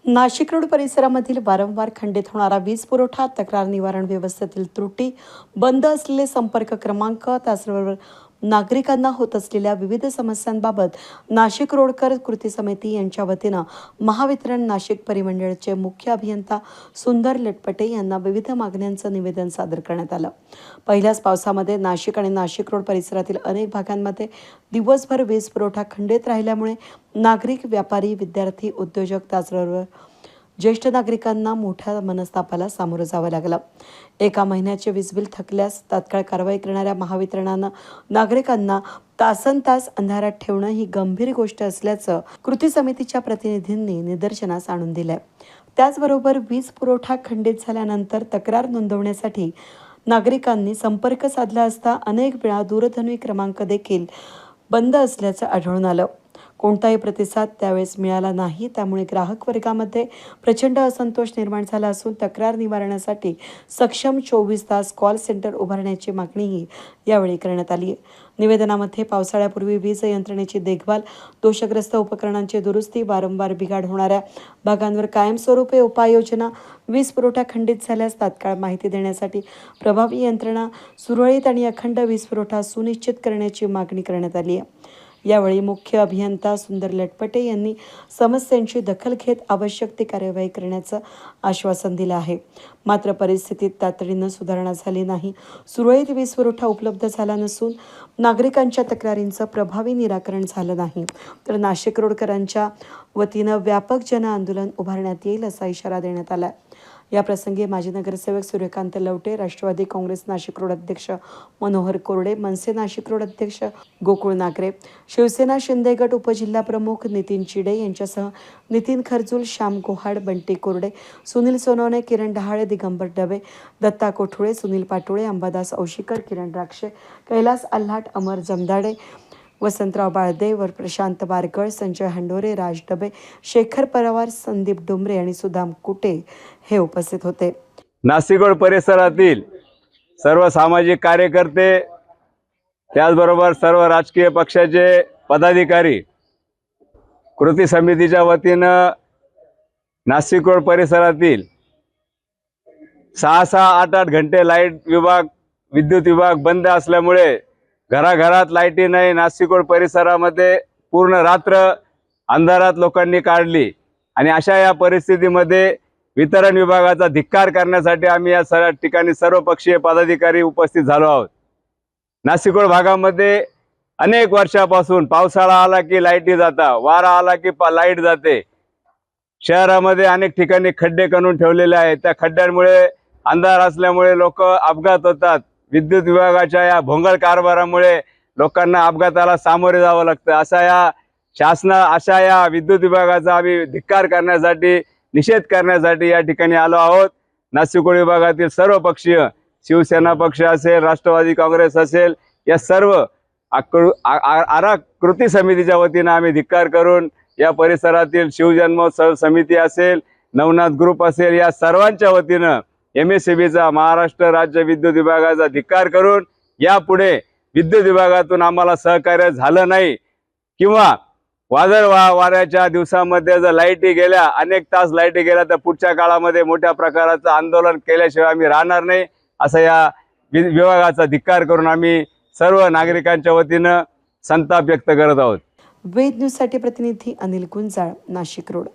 Nashik road परिसरामधील वारंवार खंडित होणारा वीज पुरवठा, तक्रार निवारण व्यवस्थेतील त्रुटी, बंद असलेले संपर्क क्रमांक, त्याचबरोबर नागरिकांना होत असलेल्या विविध समस्यांबाबत नाशिक रोडकर कृती समिती यांच्या वतीनं महावितरण नाशिक परिमंडळाचे मुख्य अभियंता सुंदर लटपटे यांना विविध मागण्यांचं निवेदन सादर करण्यात आलं। पहिल्याच पावसामध्ये नाशिक आणि नाशिक रोड परिसरातील अनेक भागांमध्ये दिवसभर वीज पुरवठा खंडित राहिल्यामुळे नागरिक, व्यापारी, विद्यार्थी, उद्योजक, त्याचबरोबर ज्येष्ठ नागरिकांना मोठ्या मनस्तापाला सामोरं जावं लागलं। एका महिन्याचे वीज बिल थकल्यास तात्काळ कारवाई करणाऱ्या महावितरणानं नागरिकांना तासनतास अंधारात ठेवणं ही गंभीर गोष्ट असल्याचं कृती समितीच्या प्रतिनिधींनी निदर्शनास आणून दिलंय। त्याचबरोबर वीज पुरवठा खंडित झाल्यानंतर तक्रार नोंदवण्यासाठी नागरिकांनी संपर्क साधला असता अनेक वेळा दूरध्वनी क्रमांक देखील बंद असल्याचं आढळून आलं। कोणताही प्रतिसाद त्यावेळेस मिळाला नाही, त्यामुळे ग्राहक वर्गामध्ये प्रचंड असंतोष निर्माण झाला असून तक्रार निवारणासाठी सक्षम 24 तास कॉल सेंटर उभारण्याची मागणीही यावेळी करण्यात आली आहे। निवेदनामध्ये पावसाळ्यापूर्वी वीज यंत्रणेची देखभाल, दोषग्रस्त उपकरणांची दुरुस्ती, वारंवार बिघाड होणाऱ्या भागांवर कायमस्वरूपी उपाययोजना, वीज पुरवठा खंडित झाल्यास तात्काळ माहिती देण्यासाठी प्रभावी यंत्रणा, सुरळीत आणि अखंड वीज पुरवठा सुनिश्चित करण्याची मागणी करण्यात आली आहे। यावेळी मुख्य अभियंता सुंदर लटपटे यांनी समस्यांची दखल घेत आवश्यक ती कार्यवाही करण्याचं आश्वासन दिलं आहे। मात्र परिस्थितीत तातडीनं सुधारणा झाली नाही, सुरळीत वीज पुरवठा उपलब्ध झाला नसून नागरिकांच्या तक्रारींचं प्रभावी निराकरण झालं नाही, तर नाशिक रोडकरांच्या वतीनं व्यापक जन आंदोलन उभारण्यात येईल असा इशारा देण्यात आला। या प्रसंगी माजी नगरसेवक सूर्यकांत लवटे, राष्ट्रवादी काँग्रेस नाशिक रोड अध्यक्ष मनोहर कोरडे, मनसे नाशिक रोड अध्यक्ष गोकुळ नागरे, शिवसेना शिंदे गट उपजिल्हा प्रमुख नितीन चिडे यांच्यासह नितीन खरजूल, श्याम गोहाड, बंटी कोरडे, सुनील सोनवणे, किरण डहाळे, दिगंबर डबे, दत्ता कोठुळे, सुनील पाटोळे, अंबादास औशीकर, किरण राक्षे, कैलास आल्हाट, अमर जमदाडे, वसंतराव बाळदेव, प्रशांत बारगळ, संजय हंडोरे, राज डबे, शेखर पवार, संदीप डुमरे आणि सुदाम कुटे हे उपस्थित होते। नाशिक रोड परिसरातील सर्व सामाजिक कार्यकर्ते, त्याचबरोबर सर्व राजकीय पक्षाचे पदाधिकारी कृती समितीच्या वतीनं नाशिक रोड परिसरातील 6-6, 8-8 घंटे लाईट विभाग, विद्युत विभाग बंद असल्यामुळे घराघरात लाईटी नाही। नाशिक रोड परिसरामध्ये पूर्ण रात्र अंधारात लोकांनी काढली आणि अशा या परिस्थितीमध्ये वितरण विभागाचा धिक्कार करण्यासाठी आम्ही या सर्व ठिकाणी सर्वपक्षीय पदाधिकारी उपस्थित झालो आहोत। नाशिक रोड भागामध्ये अनेक वर्षापासून पावसाळा आला की लाईटी जाता, वारा आला की लाईट जाते। शहरामध्ये अनेक ठिकाणी खड्डे खणून ठेवलेले आहेत, त्या खड्ड्यांमुळे अंधार असल्यामुळे लोक अपघात होतात। विद्युत विभागाच्या या भोंगळ कारभारामुळे लोकांना अपघाताला सामोरे जावं लागतं। अशा या विद्युत विभागाचा आम्ही धिक्कार करण्यासाठी, निषेध करण्यासाठी या ठिकाणी आलो आहोत। नाशिक रोड विभागातील सर्व पक्षीय, शिवसेना पक्ष असेल, राष्ट्रवादी काँग्रेस असेल, या सर्व कृती समितीच्या वतीनं आम्ही धिक्कार करून या परिसरातील शिवजन्मोत्सव समिती असेल, नवनाथ ग्रुप असेल, या सर्वांच्या वतीनं MSEBचा, महाराष्ट्र राज्य विद्युत विभागाचा धिक्कार करून यापुढे विद्युत विभागातून आम्हाला सहकार्य झालं नाही किंवा वादळ वाऱ्याच्या दिवसामध्ये जर लाईटी गेल्या, अनेक तास लाईटी गेल्या, तर पुढच्या काळामध्ये मोठ्या प्रकारचं आंदोलन केल्याशिवाय आम्ही राहणार नाही, असं या विभागाचा धिक्कार करून आम्ही सर्व नागरिकांच्या वतीनं संताप व्यक्त करत आहोत। वेद न्यूजसाठी प्रतिनिधी अनिल गुंजाळ, नाशिक रोड।